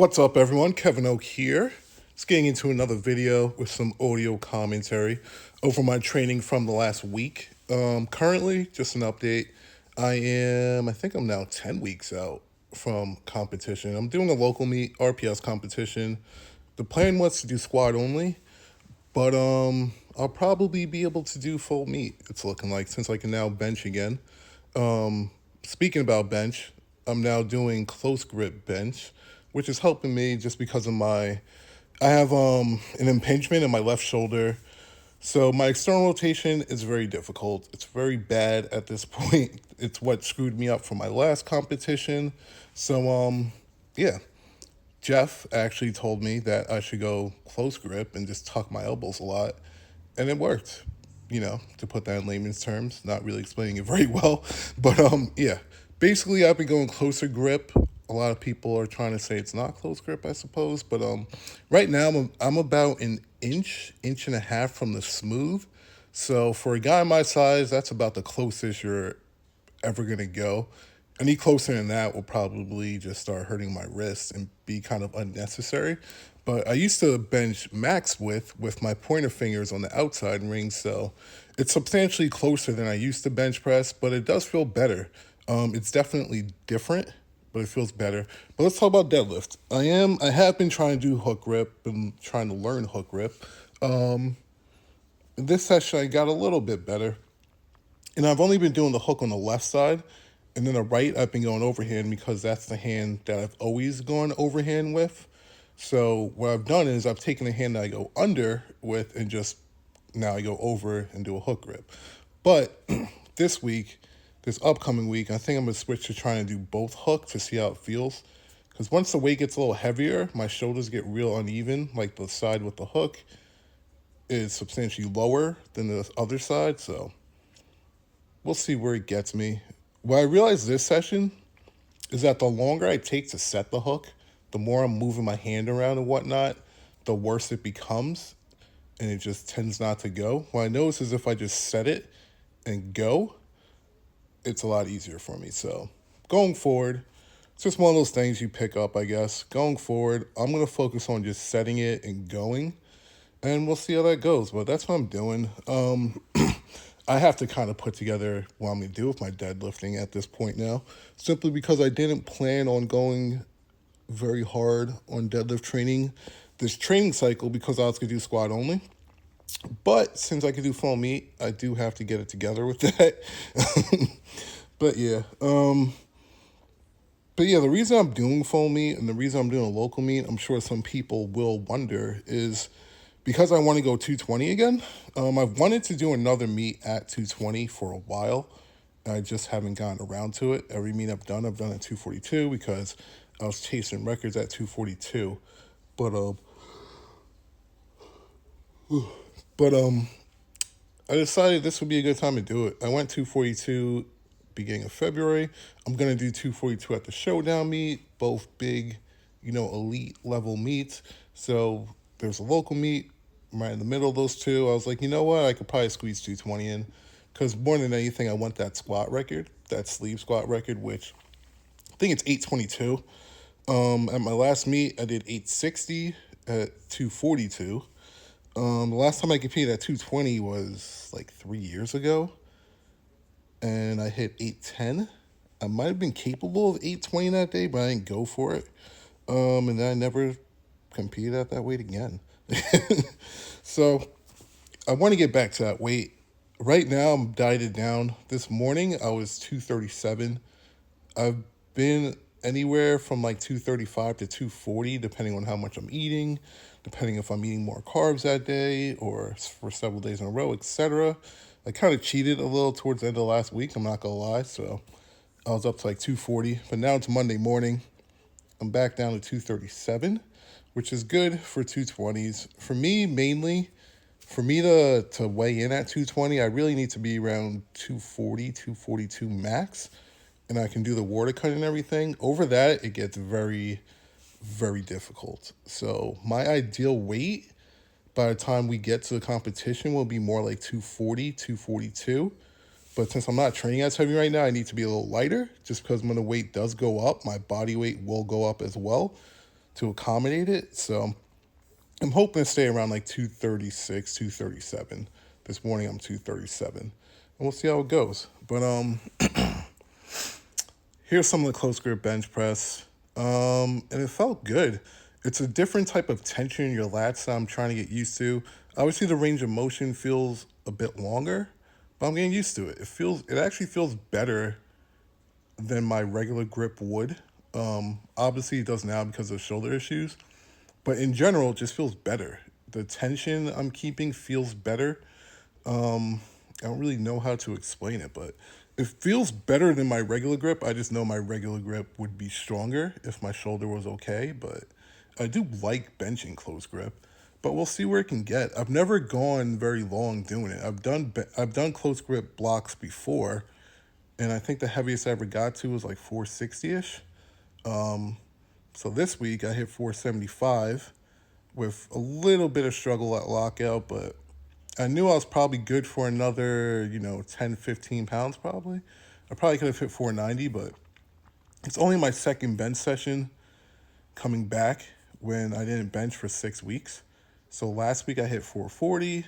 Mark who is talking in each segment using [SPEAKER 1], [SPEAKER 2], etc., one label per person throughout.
[SPEAKER 1] What's up, everyone? Kevin Oak here. Just getting into another video with some audio commentary over my training from the last week. Currently, just an update. I think I'm now 10 weeks out from competition. I'm doing a local meet, RPS competition. The plan was to do squat only, but I'll probably be able to do full meet, it's looking like, since I can now bench again. Speaking about bench, I'm now doing close grip bench, which is helping me just because of I have an impingement in my left shoulder. So my external rotation is very difficult. It's very bad at this point. It's what screwed me up for my last competition. So yeah, Jeff actually told me that I should go close grip and just tuck my elbows a lot, and it worked. To put that in layman's terms, not really explaining it very well, but yeah. Basically, I've been going closer grip. A lot of people are trying to say it's not close grip, I suppose, but right now I'm about an inch and a half from the smooth. So for a guy my size, that's about the closest you're ever gonna go. Any closer than that will probably just start hurting my wrist and be kind of unnecessary. But I used to bench max with my pointer fingers on the outside ring, so it's substantially closer than I used to bench press, but it does feel better. It's definitely different, but it feels better. But let's talk about deadlift. I have been trying to do hook grip, been trying to learn hook grip. In this session, I got a little bit better. And I've only been doing the hook on the left side, and then the right, I've been going overhand because that's the hand that I've always gone overhand with. So what I've done is I've taken the hand that I go under with and just now I go over and do a hook grip. But this upcoming week, I think I'm going to switch to trying to do both hook to see how it feels. Because once the weight gets a little heavier, my shoulders get real uneven, like the side with the hook is substantially lower than the other side, so we'll see where it gets me. What I realized this session is that the longer I take to set the hook, the more I'm moving my hand around and whatnot, the worse it becomes, and it just tends not to go. What I notice is if I just set it and go, it's a lot easier for me. So going forward, it's just one of those things you pick up, I guess. Going forward, I'm going to focus on just setting it and going, and we'll see how that goes. But that's what I'm doing. I have to kind of put together what I'm going to do with my deadlifting at this point now, simply because I didn't plan on going very hard on deadlift training this training cycle because I was going to do squat only. But since I can do full meet, I do have to get it together with that. But yeah, the reason I'm doing full meet and the reason I'm doing a local meet, I'm sure some people will wonder, is because I want to go 220 again. I've wanted to do another meet at 220 for a while. I just haven't gotten around to it. Every meet I've done at 242 because I was chasing records at 242. But I decided this would be a good time to do it. I went 242 beginning of February. I'm going to do 242 at the Showdown meet, both big, elite level meets. So there's a local meet right in the middle of those two. I was like, you know what? I could probably squeeze 220 in because more than anything, I want that squat record, that sleeve squat record, which I think it's 822. At my last meet, I did 860 at 242. The last time I competed at 220 was like 3 years ago, and I hit 810. I might have been capable of 820 that day, but I didn't go for it. And then I never competed at that weight again. So I want to get back to that weight. Right now, I'm dieted down. This morning, I was 237. I've been anywhere from like 235 to 240, depending on how much I'm eating, depending if I'm eating more carbs that day or for several days in a row, etc. I kind of cheated a little towards the end of last week, I'm not going to lie, so I was up to like 240, but now it's Monday morning. I'm back down to 237, which is good for 220s. For me, mainly, for me to weigh in at 220, I really need to be around 240, 242 max, and I can do the water cut and everything. Over that, it gets very, very difficult. So my ideal weight by the time we get to the competition will be more like 240, 242. But since I'm not training as heavy right now, I need to be a little lighter just because when the weight does go up, my body weight will go up as well. to accommodate it. So I'm hoping to stay around like 236, 237. This morning I'm 237. And we'll see how it goes. But here's some of the close grip bench press. And it felt good. It's a different type of tension in your lats that I'm trying to get used to. Obviously the range of motion feels a bit longer, but I'm getting used to it. It actually feels better than my regular grip would. Obviously it does now because of shoulder issues, but in general, it just feels better. The tension I'm keeping feels better. I don't really know how to explain it, but it feels better than my regular grip. I just know my regular grip would be stronger if my shoulder was okay, but I do like benching close grip. But we'll see where it can get. I've never gone very long doing it. I've done close grip blocks before, and I think the heaviest I ever got to was like 460ish. So this week I hit 475 with a little bit of struggle at lockout, but I knew I was probably good for another, 10, 15 pounds probably. I probably could have hit 490, but it's only my second bench session coming back when I didn't bench for 6 weeks. So last week I hit 440,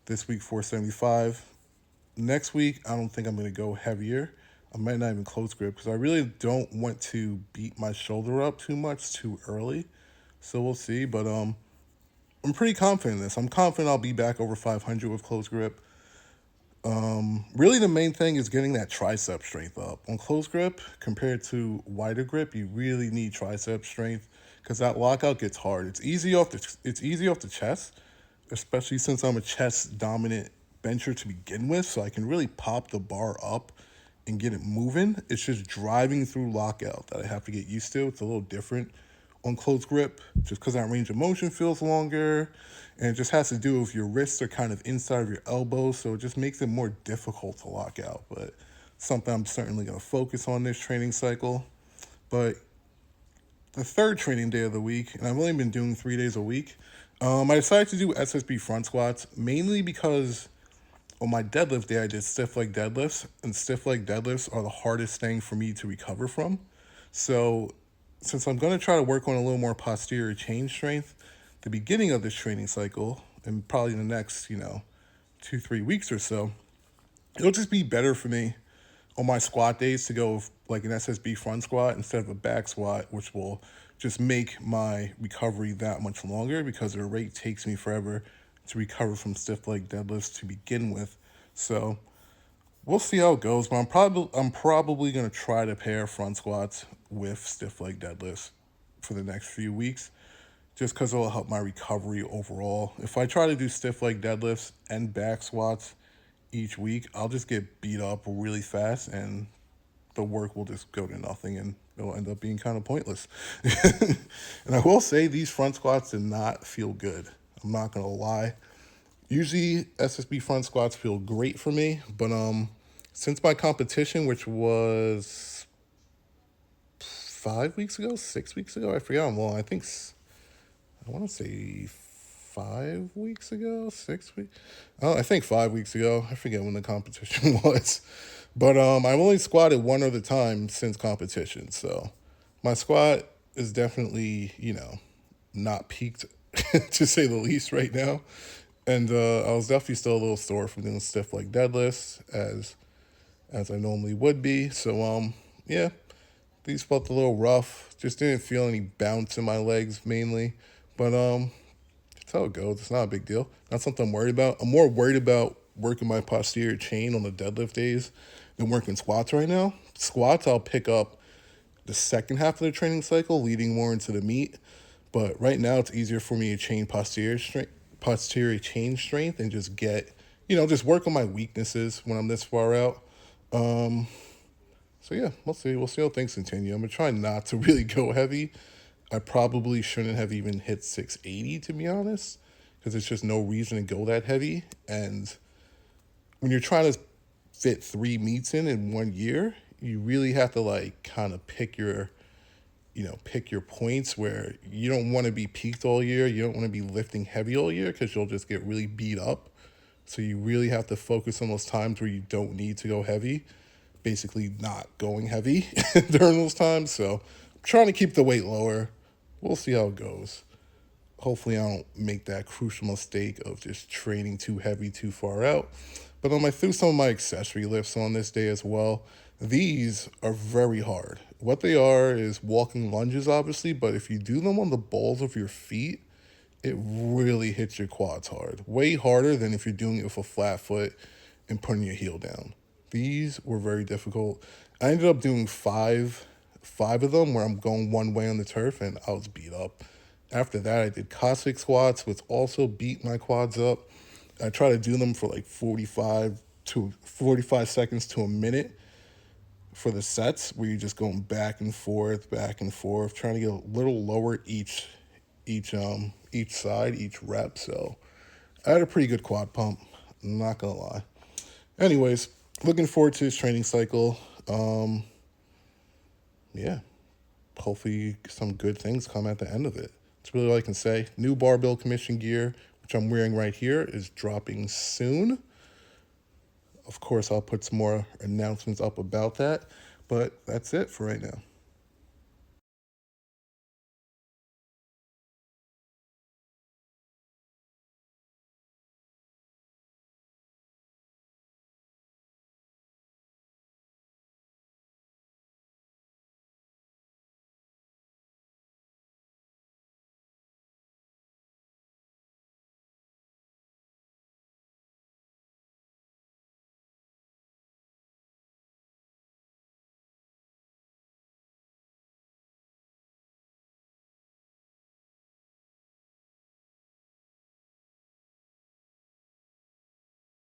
[SPEAKER 1] this week 475. Next week, I don't think I'm going to go heavier. I might not even close grip because I really don't want to beat my shoulder up too much too early. So we'll see, but I'm pretty confident in this. I'm confident I'll be back over 500 with close grip. Really, the main thing is getting that tricep strength up. On close grip, compared to wider grip, you really need tricep strength because that lockout gets hard. It's easy off the chest, especially since I'm a chest dominant bencher to begin with, so I can really pop the bar up and get it moving. It's just driving through lockout that I have to get used to. It's a little different on close grip just because that range of motion feels longer, and it just has to do with your wrists are kind of inside of your elbows, so it just makes it more difficult to lock out. But something I'm certainly going to focus on this training cycle. But the third training day of the week, and I've only been doing 3 days a week, I decided to do SSB front squats mainly because on my deadlift day I did stiff leg deadlifts, and stiff leg deadlifts are the hardest thing for me to recover from. So since I'm going to try to work on a little more posterior chain strength, the beginning of this training cycle, and probably in the next, 2-3 weeks or so, it'll just be better for me on my squat days to go with like an SSB front squat instead of a back squat, which will just make my recovery that much longer because the rate takes me forever to recover from stiff leg deadlifts to begin with. So we'll see how it goes, but I'm probably gonna try to pair front squats with stiff leg deadlifts for the next few weeks, just because it'll help my recovery overall. If I try to do stiff leg deadlifts and back squats each week, I'll just get beat up really fast, and the work will just go to nothing, and it'll end up being kind of pointless. And I will say these front squats did not feel good. I'm not gonna lie. Usually SSB front squats feel great for me, but since my competition, which was 5 weeks ago, 6 weeks ago, I forget how long. I want to say 5 weeks ago, 6 weeks. Oh, I think 5 weeks ago. I forget when the competition was, but I've only squatted one other time since competition, so my squat is definitely not peaked to say the least right now. And I was definitely still a little sore from doing stiff leg deadlifts as I normally would be. So yeah, these felt a little rough. Just didn't feel any bounce in my legs mainly. But that's how it goes. It's not a big deal. Not something I'm worried about. I'm more worried about working my posterior chain on the deadlift days than working squats right now. Squats I'll pick up the second half of the training cycle, leading more into the meet. But right now it's easier for me to chain posterior chain strength and just get, just work on my weaknesses when I'm this far out. So yeah, we'll see. We'll see how things continue. I'm gonna try not to really go heavy. I probably shouldn't have even hit 680 to be honest, because there's just no reason to go that heavy. And when you're trying to fit 3 meets in 1 year, you really have to kind of pick your points where you don't want to be peaked all year. You don't want to be lifting heavy all year because you'll just get really beat up. So you really have to focus on those times where you don't need to go heavy, basically not going heavy during those times. So I'm trying to keep the weight lower. we'll see how it goes. Hopefully, I don't make that crucial mistake of just training too heavy too far out. But I threw some of my accessory lifts on this day as well. These are very hard. What they are is walking lunges, obviously, but if you do them on the balls of your feet, it really hits your quads hard. Way harder than if you're doing it with a flat foot and putting your heel down. These were very difficult. I ended up doing five of them where I'm going one way on the turf and I was beat up. After that, I did Cossack squats, which also beat my quads up. I try to do them for like 45 seconds to a minute for the sets where you're just going back and forth, trying to get a little lower each side, each rep. So I had a pretty good quad pump, not gonna lie. Anyways, looking forward to this training cycle. Yeah, hopefully some good things come at the end of it. That's really all I can say. New barbell commission gear, which I'm wearing right here, is dropping soon. Of course, I'll put some more announcements up about that, but that's it for right now.